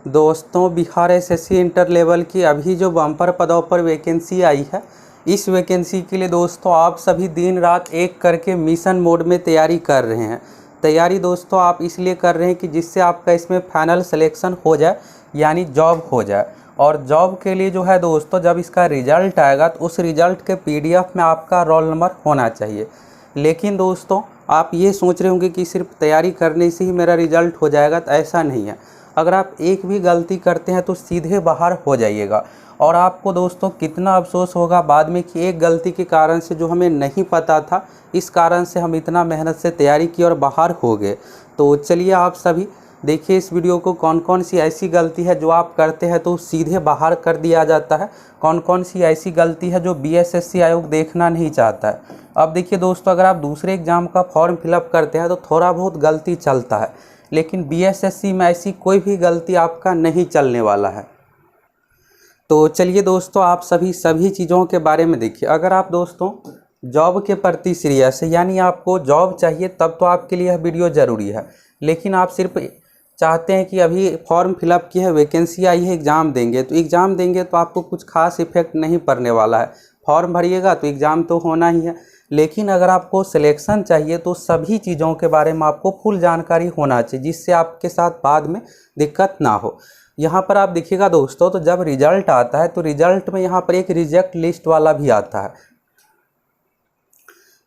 दोस्तों Bihar SSC inter level की अभी जो बम्पर पदों पर वैकेंसी आई है, इस वैकेंसी के लिए दोस्तों आप सभी दिन रात एक करके मिशन मोड में तैयारी कर रहे हैं। तैयारी दोस्तों आप इसलिए कर रहे हैं कि जिससे आपका इसमें फाइनल सिलेक्शन हो जाए, यानी जॉब हो जाए। और जॉब के लिए जो है दोस्तों, जब इसका रिजल्ट आएगा तो उस रिजल्ट के पीडीएफ में आपका रोल नंबर होना चाहिए। लेकिन दोस्तों आप ये सोच रहे होंगे कि सिर्फ तैयारी करने से ही मेरा रिजल्ट हो जाएगा, तो ऐसा नहीं है। अगर आप एक भी गलती करते हैं तो सीधे बाहर हो जाइएगा। और आपको दोस्तों कितना अफसोस होगा बाद में कि एक गलती के कारण से, जो हमें नहीं पता था, इस कारण से हम इतना मेहनत से तैयारी की और बाहर हो गए। तो चलिए आप सभी देखिए इस वीडियो को, कौन कौन सी ऐसी गलती है जो आप करते हैं तो सीधे बाहर कर दिया जाता है, कौन कौन सी ऐसी गलती है जो बीएसएससी आयोग देखना नहीं चाहता है। अब देखिए दोस्तों, अगर आप दूसरे एग्ज़ाम का फॉर्म फिलअप करते हैं तो थोड़ा बहुत गलती चलता है, लेकिन बीएसएससी में ऐसी कोई भी गलती आपका नहीं चलने वाला है। तो चलिए दोस्तों आप सभी चीज़ों के बारे में देखिए। अगर आप दोस्तों जॉब के प्रति सीरियस है, यानी आपको जॉब चाहिए, तब तो आपके लिए यह वीडियो ज़रूरी है। लेकिन आप सिर्फ चाहते हैं कि अभी फॉर्म फिलअप किया है, वैकेंसी आई है, एग्ज़ाम देंगे, तो एग्ज़ाम देंगे तो आपको कुछ खास इफेक्ट नहीं पड़ने वाला है। फॉर्म भरिएगा तो एग्ज़ाम तो होना ही है। लेकिन अगर आपको सिलेक्शन चाहिए तो सभी चीज़ों के बारे में आपको फुल जानकारी होना चाहिए, जिससे आपके साथ बाद में दिक्कत ना हो। यहाँ पर आप देखिएगा दोस्तों, तो जब रिजल्ट आता है तो रिजल्ट में यहाँ पर एक रिजेक्ट लिस्ट वाला भी आता है।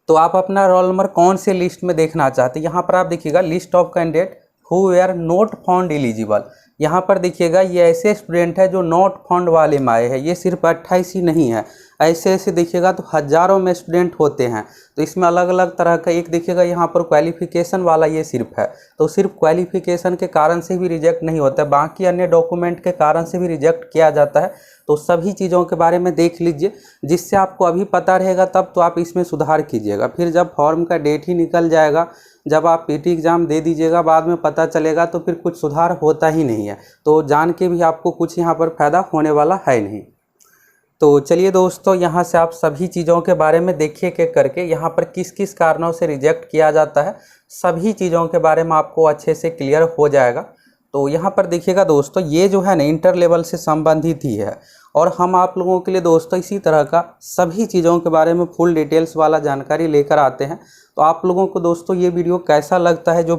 तो आप अपना रोल नंबर कौन से लिस्ट में देखना चाहते हैं, यहाँ पर आप देखिएगा list of candidate who were not found eligible. यहाँ पर देखिएगा ये ऐसे स्टूडेंट है जो नॉट फाउंड वाले में आए हैं। ये सिर्फ 28 ही नहीं है, ऐसे ऐसे देखिएगा तो हज़ारों में स्टूडेंट होते हैं। तो इसमें अलग अलग तरह का एक देखिएगा यहाँ पर क्वालिफिकेशन वाला ये सिर्फ है, तो सिर्फ क्वालिफिकेशन के कारण से भी रिजेक्ट नहीं होता है, बाकी अन्य डॉक्यूमेंट के कारण से भी रिजेक्ट किया जाता है। तो सभी चीज़ों के बारे में देख लीजिए, जिससे आपको अभी पता रहेगा, तब तो आप इसमें सुधार कीजिएगा। फिर जब फॉर्म का डेट ही निकल जाएगा, जब आप पीटी एग्ज़ाम दे दीजिएगा, बाद में पता चलेगा तो फिर कुछ सुधार होता ही नहीं है। तो जान के भी आपको कुछ यहाँ पर फ़ायदा होने वाला है नहीं। तो चलिए दोस्तों, यहाँ से आप सभी चीज़ों के बारे में देखिए कि करके यहाँ पर किस किस कारणों से रिजेक्ट किया जाता है, सभी चीज़ों के बारे में आपको अच्छे से क्लियर हो जाएगा। तो यहाँ पर देखिएगा दोस्तों, ये जो है ना इंटर लेवल से संबंधित ही है, और हम आप लोगों के लिए दोस्तों इसी तरह का सभी चीज़ों के बारे में फुल डिटेल्स वाला जानकारी लेकर आते हैं। तो आप लोगों को दोस्तों ये वीडियो कैसा लगता है, जो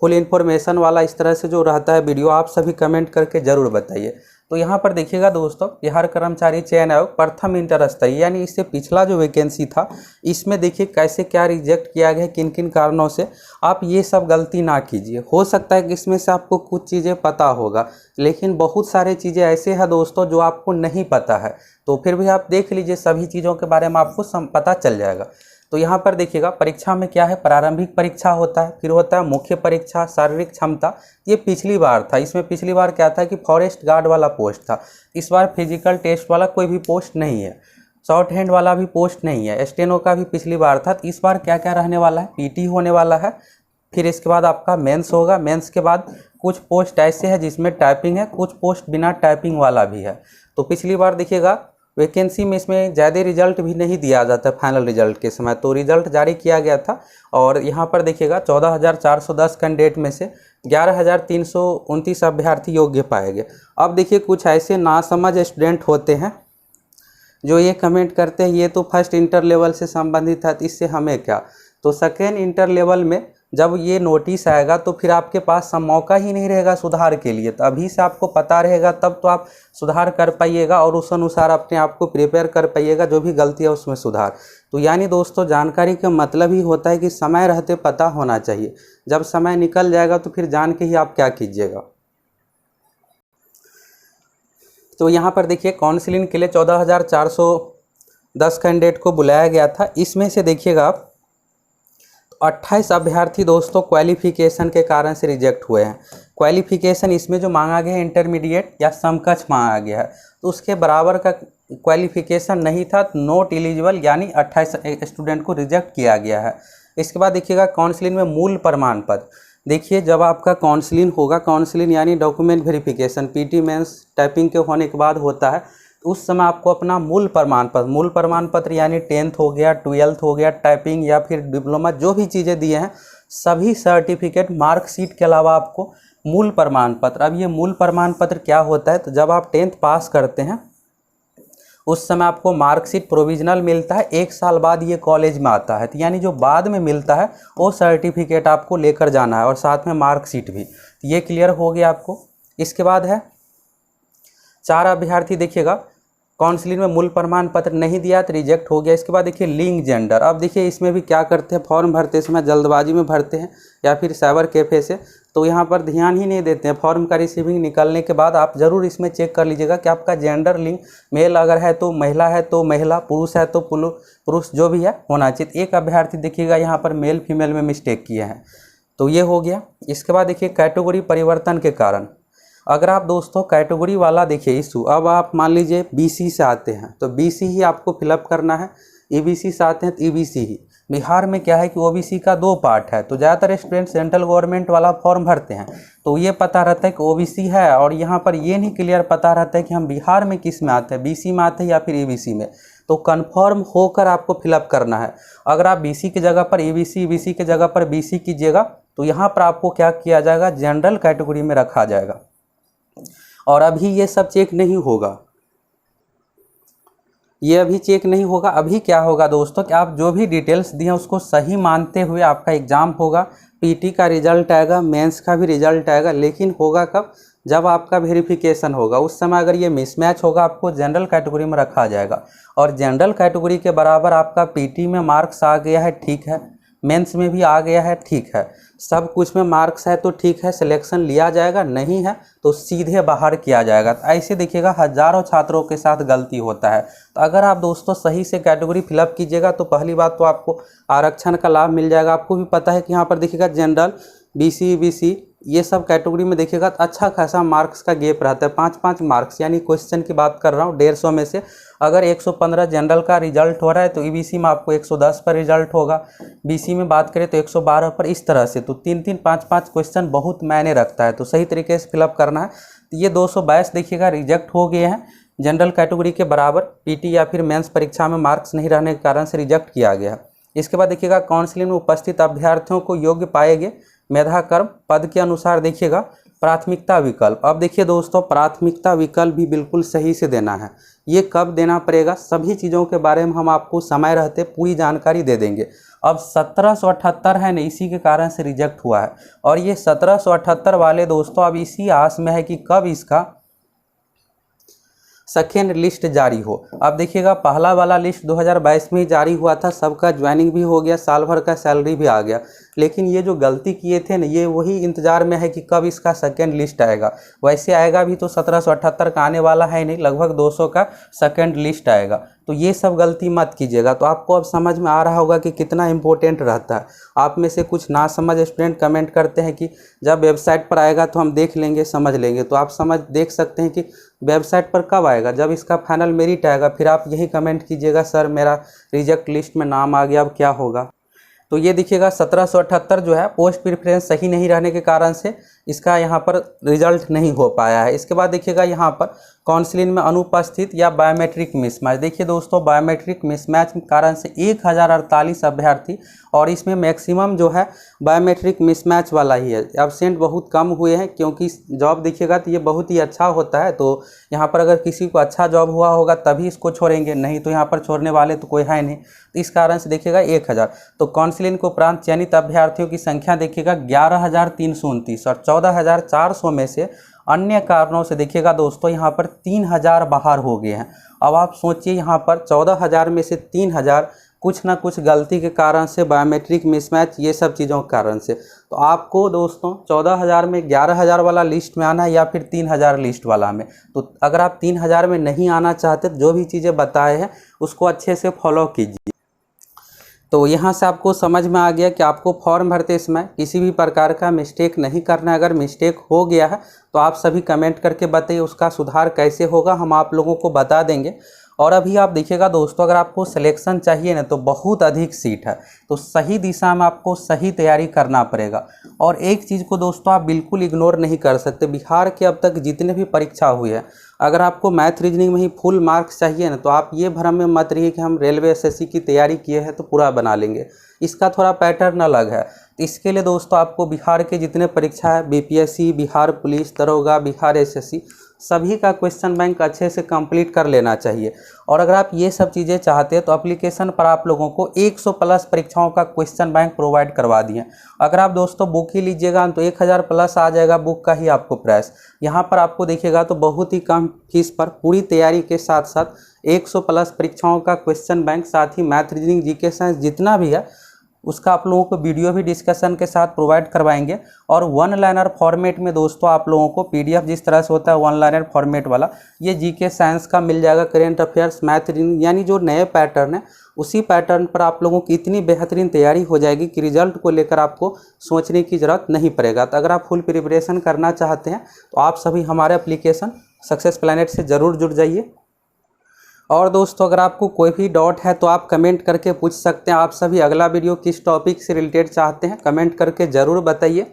फुल इन्फॉर्मेशन वाला इस तरह से जो रहता है वीडियो, आप सभी कमेंट करके ज़रूर बताइए। तो यहाँ पर देखिएगा दोस्तों, बिहार कर्मचारी चयन आयोग प्रथम इंटर स्तरीय, यानी इससे पिछला जो वैकेंसी था, इसमें देखिए कैसे क्या रिजेक्ट किया गया, किन किन कारणों से। आप ये सब गलती ना कीजिए। हो सकता है कि इसमें से आपको कुछ चीज़ें पता होगा, लेकिन बहुत सारे चीज़ें ऐसे हैं दोस्तों जो आपको नहीं पता है। तो फिर भी आप देख लीजिए, सभी चीज़ों के बारे में आपको पता चल जाएगा। तो यहाँ पर देखिएगा परीक्षा में क्या है, प्रारंभिक परीक्षा होता है, फिर होता है मुख्य परीक्षा, शारीरिक क्षमता। ये पिछली बार था, इसमें पिछली बार क्या था कि फॉरेस्ट गार्ड वाला पोस्ट था। इस बार फिजिकल टेस्ट वाला कोई भी पोस्ट नहीं है, शॉर्ट हैंड वाला भी पोस्ट नहीं है, स्टेनो का भी पिछली बार था। तो इस बार क्या क्या रहने वाला है, पीटी होने वाला है, फिर इसके बाद आपका मेंस होगा। मेंस के बाद कुछ पोस्ट ऐसे हैं जिसमें टाइपिंग है, कुछ पोस्ट बिना टाइपिंग वाला भी है। तो पिछली बार देखिएगा वैकेंसी में इसमें ज़्यादा रिजल्ट भी नहीं दिया जाता फाइनल रिजल्ट के समय, तो रिजल्ट जारी किया गया था। और यहाँ पर देखिएगा 14,410 कैंडिडेट में से 11,329 अभ्यर्थी योग्य पाए गए। अब देखिए कुछ ऐसे नासमझ स्टूडेंट होते हैं जो ये कमेंट करते हैं ये तो फर्स्ट इंटर लेवल से संबंधित है, तो इससे हमें क्या। तो सेकेंड इंटर लेवल में जब ये नोटिस आएगा तो फिर आपके पास मौका ही नहीं रहेगा सुधार के लिए। तो अभी से आपको पता रहेगा, तब तो आप सुधार कर पाइएगा और उस अनुसार अपने आप को प्रिपेयर कर पाइएगा, जो भी गलती है उसमें सुधार। तो यानी दोस्तों जानकारी का मतलब ही होता है कि समय रहते पता होना चाहिए, जब समय निकल जाएगा तो फिर जान के ही आप क्या कीजिएगा। तो यहाँ पर देखिए काउंसलिंग के लिए 14,410 कैंडिडेट को बुलाया गया था। इसमें से देखिएगा आप 28 अभ्यर्थी दोस्तों क्वालिफिकेशन के कारण से रिजेक्ट हुए हैं। क्वालिफिकेशन इसमें जो मांगा गया है इंटरमीडिएट या समकक्ष मांगा गया है, तो उसके बराबर का क्वालिफिकेशन नहीं था, नॉट एलिजिबल, यानी 28 स्टूडेंट को रिजेक्ट किया गया है। इसके बाद देखिएगा काउंसलिंग में मूल प्रमाण पत्र। देखिए जब आपका काउंसलिंग होगा, काउंसलिंग यानी document verification, PT mains typing के होने के बाद होता है, तो उस समय आपको अपना मूल प्रमाण पत्र यानी 10th हो गया, 12th हो गया, टाइपिंग या फिर डिप्लोमा, जो भी चीज़ें दिए हैं सभी सर्टिफिकेट, मार्कशीट के अलावा आपको मूल प्रमाण पत्र। अब ये मूल प्रमाण पत्र क्या होता है, तो जब आप 10th पास करते हैं उस समय आपको मार्कशीट प्रोविजनल मिलता है, 1 साल बाद ये कॉलेज में आता है, तो यानी जो बाद में मिलता है वो सर्टिफिकेट आपको लेकर जाना है और साथ में मार्कशीट भी। तो ये क्लियर हो गया आपको। इसके बाद है 4 अभ्यर्थी देखिएगा काउंसलिंग में मूल प्रमाण पत्र नहीं दिया तो रिजेक्ट हो गया। इसके बाद देखिए लिंक जेंडर। अब देखिए इसमें भी क्या करते हैं, फॉर्म भरते समय जल्दबाजी में भरते हैं या फिर साइबर कैफ़े से, तो यहाँ पर ध्यान ही नहीं देते हैं। फॉर्म का रिसीविंग निकलने के बाद आप ज़रूर इसमें चेक कर लीजिएगा कि आपका जेंडर लिंक मेल अगर है तो महिला है तो महिला, पुरुष है तो पुरुष, जो भी है होना चाहिए। एक अभ्यर्थी देखिएगा यहाँ पर मेल फीमेल में मिस्टेक किए हैं, तो ये हो गया। इसके बाद देखिए कैटेगरी परिवर्तन के कारण, अगर आप दोस्तों कैटेगरी वाला देखिए इशू, अब आप मान लीजिए बीसी से आते हैं तो बीसी ही आपको फिलअप करना है, ईबीसी से आते हैं तो ईबीसी ही। बिहार में क्या है कि ओबीसी का 2 पार्ट है, तो ज़्यादातर स्टूडेंट सेंट्रल गवर्नमेंट वाला फॉर्म भरते हैं तो ये पता रहता है कि ओबीसी है, और यहाँ पर ये नहीं क्लियर पता रहता है कि हम बिहार में किस में आते हैं, बीसी में आते हैं या फिर ईबीसी में। तो कन्फर्म होकर आपको फिलअप करना है। अगर आप बीसी की जगह पर ईबीसी, ईबीसी की जगह पर बीसी कीजिएगा तो यहाँ पर आपको क्या किया जाएगा, जनरल कैटेगरी में रखा जाएगा। और अभी ये सब चेक नहीं होगा, ये अभी चेक नहीं होगा। अभी क्या होगा दोस्तों कि आप जो भी डिटेल्स दिए उसको सही मानते हुए आपका एग्ज़ाम होगा, पीटी का रिजल्ट आएगा, मेंस का भी रिजल्ट आएगा, लेकिन होगा कब, जब आपका वेरिफिकेशन होगा। उस समय अगर ये मिसमैच होगा आपको जनरल कैटेगरी में रखा जाएगा। और जनरल कैटेगरी के बराबर आपका पीटी में मार्क्स आ गया है, ठीक है, मेंस में भी आ गया है, ठीक है, सब कुछ में मार्क्स है तो ठीक है, सिलेक्शन लिया जाएगा, नहीं है तो सीधे बाहर किया जाएगा। तो ऐसे देखिएगा हज़ारों छात्रों के साथ गलती होता है। तो अगर आप दोस्तों सही से कैटेगरी फिलअप कीजिएगा तो पहली बात तो आपको आरक्षण का लाभ मिल जाएगा। आपको भी पता है कि यहाँ पर देखिएगा जनरल, बीसी, बीसी ये सब कैटेगरी में देखिएगा तो अच्छा खासा मार्क्स का गैप रहता है, 5-5 मार्क्स, यानी क्वेश्चन की बात कर रहा हूँ 150 में से अगर 115 जनरल का रिजल्ट हो रहा है तो ईबीसी में आपको 110 पर रिजल्ट होगा, बीसी में बात करें तो 112 पर, इस तरह से। तो 3-3, 5-5 क्वेश्चन बहुत मायने रखता है, तो सही तरीके से फिलअप करना है। तो ये 222 देखिएगा रिजेक्ट हो गए हैं, जनरल कैटेगरी के बराबर पीटी या फिर मेंस परीक्षा में मार्क्स नहीं रहने के कारण से रिजेक्ट किया गया है। इसके बाद देखिएगा काउंसलिंग में उपस्थित अभ्यर्थियों को योग्य पाएंगे मेधाक्रम पद के अनुसार देखिएगा प्राथमिकता विकल्प। अब देखिए दोस्तों प्राथमिकता विकल्प भी बिल्कुल सही से देना है। ये कब देना पड़ेगा, सभी चीज़ों के बारे में हम आपको समय रहते पूरी जानकारी दे देंगे। अब 1778 है ना, इसी के कारण से रिजेक्ट हुआ है, और ये 1778 वाले दोस्तों अब इसी आस में है कि कब इसका सेकेंड लिस्ट जारी हो। अब देखिएगा पहला वाला लिस्ट 2022 में ही जारी हुआ था, सबका ज्वाइनिंग भी हो गया, साल भर का सैलरी भी आ गया, लेकिन ये जो गलती किए थे ना, ये वही इंतजार में है कि कब इसका सेकेंड लिस्ट आएगा। वैसे आएगा भी तो 1778 का आने वाला है नहीं, लगभग 200 का सेकेंड लिस्ट आएगा। तो ये सब गलती मत कीजिएगा। तो आपको अब समझ में आ रहा होगा कि कितना इंपॉर्टेंट रहता है। आप में से कुछ ना समझ स्टूडेंट कमेंट करते हैं कि जब वेबसाइट पर आएगा तो हम देख लेंगे, समझ लेंगे। तो आप देख सकते हैं कि वेबसाइट पर कब आएगा, जब इसका फाइनल मेरिट आएगा, फिर आप यही कमेंट कीजिएगा सर मेरा रिजेक्ट लिस्ट में नाम आ गया, अब क्या होगा। तो ये देखिएगा 1778 जो है पोस्ट प्रेफरेंस सही नहीं रहने के कारण से इसका यहाँ पर रिजल्ट नहीं हो पाया है। इसके बाद देखिएगा यहाँ पर काउंसलिंग में अनुपस्थित या बायोमेट्रिक मिसमैच। देखिए दोस्तों बायोमेट्रिक मिसमैच के कारण से 1048 अभ्यर्थी, और इसमें मैक्सिमम जो है बायोमेट्रिक मिसमैच वाला ही है, एब्सेंट बहुत कम हुए हैं। क्योंकि जॉब देखिएगा तो ये बहुत ही अच्छा होता है, तो यहाँ पर अगर किसी को अच्छा जॉब हुआ होगा तभी इसको छोड़ेंगे, नहीं तो यहाँ पर छोड़ने वाले तो कोई है नहीं। तो इस कारण से देखिएगा 1000। तो काउंसलिंग के उपरांत चयनित अभ्यर्थियों की संख्या देखिएगा 11,329, और 14,400 में से अन्य कारणों से देखिएगा दोस्तों यहाँ पर 3000 बाहर हो गए हैं। अब आप सोचिए यहाँ पर 14,000 में से 3000 कुछ ना कुछ गलती के कारण से, बायोमेट्रिक मिसमैच, ये सब चीज़ों के कारण से। तो आपको दोस्तों 14,000 में 11,000 वाला लिस्ट में आना है या फिर 3,000 लिस्ट वाला में। तो अगर आप 3,000 में नहीं आना चाहते तो जो भी चीज़ें बताए हैं उसको अच्छे से फॉलो कीजिए। तो यहाँ से आपको समझ में आ गया कि आपको फॉर्म भरते समय किसी भी प्रकार का मिस्टेक नहीं करना है। अगर मिस्टेक हो गया है तो आप सभी कमेंट करके बताइए, उसका सुधार कैसे होगा हम आप लोगों को बता देंगे। और अभी आप देखिएगा दोस्तों अगर आपको सिलेक्शन चाहिए ना तो बहुत अधिक सीट है, तो सही दिशा में आपको सही तैयारी करना पड़ेगा। और एक चीज़ को दोस्तों आप बिल्कुल इग्नोर नहीं कर सकते, बिहार के अब तक जितने भी परीक्षा हुई है, अगर आपको मैथ रीजनिंग में ही फुल मार्क्स चाहिए ना तो आप ये भ्रम में मत रहिए कि हम रेलवे एसएससी की तैयारी किए हैं तो पूरा बना लेंगे। इसका थोड़ा पैटर्न अलग है। इसके लिए दोस्तों आपको बिहार के जितने परीक्षा है, बीपीएससी, बिहार पुलिस दरोगा, बिहार एसएससी, सभी का क्वेश्चन बैंक अच्छे से कंप्लीट कर लेना चाहिए। और अगर आप ये सब चीज़ें चाहते हैं तो एप्लीकेशन पर आप लोगों को 100 प्लस परीक्षाओं का क्वेश्चन बैंक प्रोवाइड करवा दिए। अगर आप दोस्तों बुक ही लीजिएगा तो 1000 प्लस आ जाएगा बुक का ही आपको प्राइस। यहाँ पर आपको देखिएगा तो बहुत ही कम फीस पर पूरी तैयारी के साथ साथ 100 प्लस परीक्षाओं का क्वेश्चन बैंक, साथ ही मैथ, रीजनिंग, जीके, साइंस जितना भी है उसका आप लोगों को वीडियो भी डिस्कशन के साथ प्रोवाइड करवाएंगे। और वन लाइनर फॉर्मेट में दोस्तों आप लोगों को पीडीएफ जिस तरह से होता है वन लाइनर फॉर्मेट वाला, ये जीके साइंस का मिल जाएगा, करेंट अफेयर्स, मैथ, रीजनिंग, यानी जो नए पैटर्न है उसी पैटर्न पर आप लोगों की इतनी बेहतरीन तैयारी हो जाएगी कि रिजल्ट को लेकर आपको सोचने की ज़रूरत नहीं पड़ेगा। तो अगर आप फुल प्रिपरेशन करना चाहते हैं तो आप सभी हमारे एप्लीकेशन सक्सेस प्लैनेट से ज़रूर जुड़ जाइए। और दोस्तों अगर आपको कोई भी डाउट है तो आप कमेंट करके पूछ सकते हैं। आप सभी अगला वीडियो किस टॉपिक से रिलेटेड चाहते हैं कमेंट करके ज़रूर बताइए।